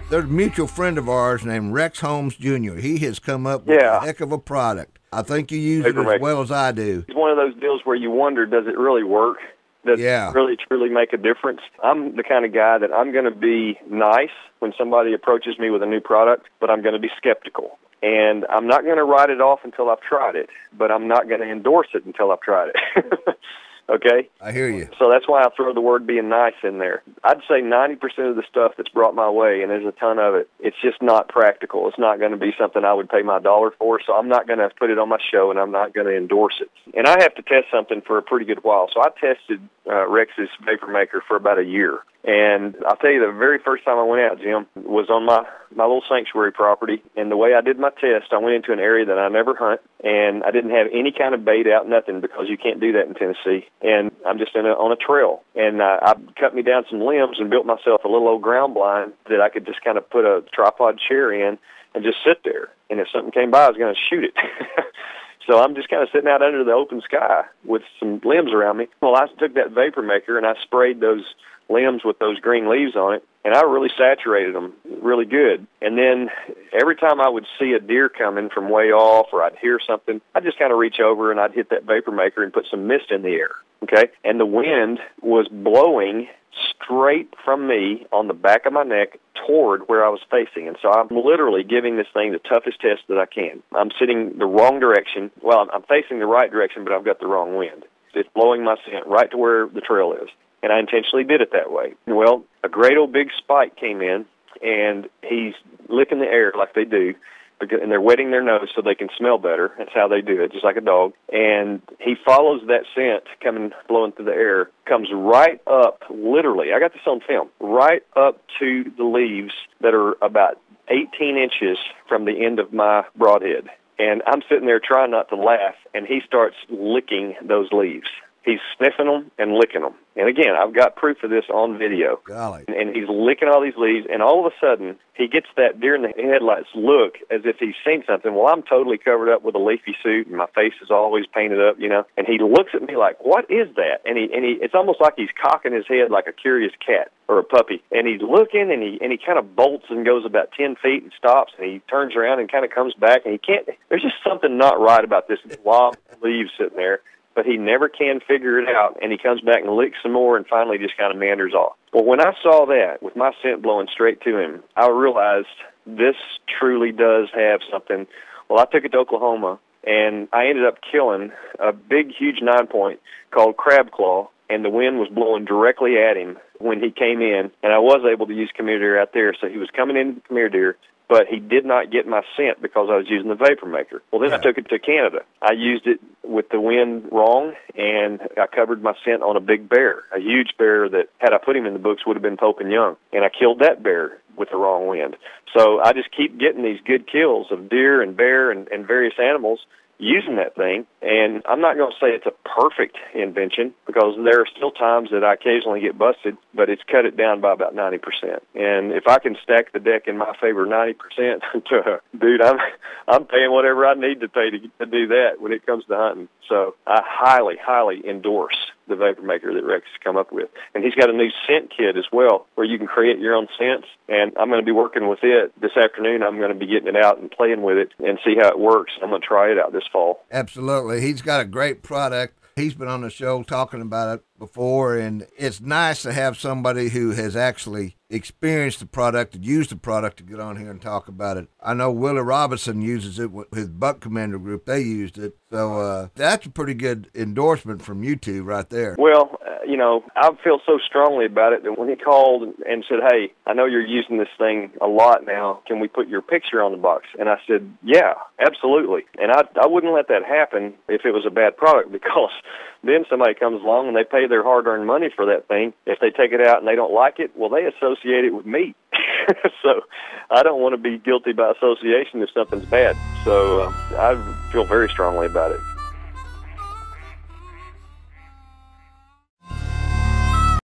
There's a mutual friend of ours named Rex Holmes Jr. He has come up with a heck of a product. I think you use it as well as I do. It's one of those deals where you wonder, does it really work? Does it really, truly make a difference? I'm the kind of guy that I'm going to be nice when somebody approaches me with a new product, but I'm going to be skeptical. And I'm not going to write it off until I've tried it, but I'm not going to endorse it until I've tried it. Okay? I hear you. So that's why I throw the word being nice in there. I'd say 90% of the stuff that's brought my way, and there's a ton of it, it's just not practical. It's not going to be something I would pay my dollar for, so I'm not going to put it on my show, and I'm not going to endorse it. And I have to test something for a pretty good while. So I tested Rex's vapor maker for about a year. And I'll tell you, the very first time I went out, Jim, was on my little sanctuary property. And the way I did my test, I went into an area that I never hunt, and I didn't have any kind of bait out, nothing, because you can't do that in Tennessee. And I'm just on a trail. And I cut me down some limbs and built myself a little old ground blind that I could just kind of put a tripod chair in and just sit there. And if something came by, I was going to shoot it. So I'm just kind of sitting out under the open sky with some limbs around me. Well, I took that vapor maker and I sprayed those limbs with those green leaves on it, and I really saturated them really good. And then every time I would see a deer coming from way off or I'd hear something, I'd just kind of reach over and I'd hit that vapor maker and put some mist in the air, okay? And the wind was blowing straight from me on the back of my neck toward where I was facing. And so I'm literally giving this thing the toughest test that I can. I'm sitting the wrong direction. Well, I'm facing the right direction, but I've got the wrong wind. It's blowing my scent right to where the trail is. And I intentionally did it that way. Well, a great old big spike came in, and he's licking the air like they do, and they're wetting their nose so they can smell better. That's how they do it, just like a dog. And he follows that scent blowing through the air, comes right up, literally, I got this on film, right up to the leaves that are about 18 inches from the end of my broadhead. And I'm sitting there trying not to laugh, and he starts licking those leaves. He's sniffing them and licking them. And again, I've got proof of this on video. Golly. And he's licking all these leaves, and all of a sudden, he gets that deer in the headlights look as if he's seen something. Well, I'm totally covered up with a leafy suit, and my face is always painted up, you know. And he looks at me like, what is that? And it's almost like he's cocking his head like a curious cat or a puppy. And he's looking, and he kind of bolts and goes about 10 feet and stops, and he turns around and kind of comes back, and there's just something not right about this wild leaves sitting there. But he never can figure it out, and he comes back and licks some more and finally just kind of meanders off. Well, when I saw that, with my scent blowing straight to him, I realized this truly does have something. Well, I took it to Oklahoma, and I ended up killing a big, huge 9-point called Crab Claw, and the wind was blowing directly at him when he came in, and I was able to use Khmer deer out there. So he was coming into the Khmer deer, but he did not get my scent because I was using the vapor maker. Well, then I took it to Canada. I used it with the wind wrong, and I covered my scent on a big bear, a huge bear that, had I put him in the books, would have been Pope and Young. And I killed that bear with the wrong wind. So I just keep getting these good kills of deer and bear and various animals using that thing. And I'm not going to say it's a perfect invention, because there are still times that I occasionally get busted, but it's cut it down by about 90%. And if I can stack the deck in my favor 90%, dude, I'm paying whatever I need to pay to do that when it comes to hunting. So I highly, highly endorse the vapor maker that Rex has come up with. And he's got a new scent kit as well, where you can create your own scents. And I'm going to be working with it this afternoon. I'm going to be getting it out and playing with it and see how it works. I'm going to try it out this fall. Absolutely. He's got a great product. He's been on the show talking about it before, and it's nice to have somebody who has actually experienced the product and used the product to get on here and talk about it. I know Willie Robinson uses it with his Buck Commander group. They used it. So that's a pretty good endorsement from you two right there. Well, I feel so strongly about it that when he called and said, hey, I know you're using this thing a lot now. Can we put your picture on the box? And I said, yeah, absolutely. And I wouldn't let that happen if it was a bad product, because then somebody comes along and they pay their hard-earned money for that thing. If they take it out and they don't like it, well, they associate it with me. So I don't want to be guilty by association if something's bad. So I feel very strongly about it.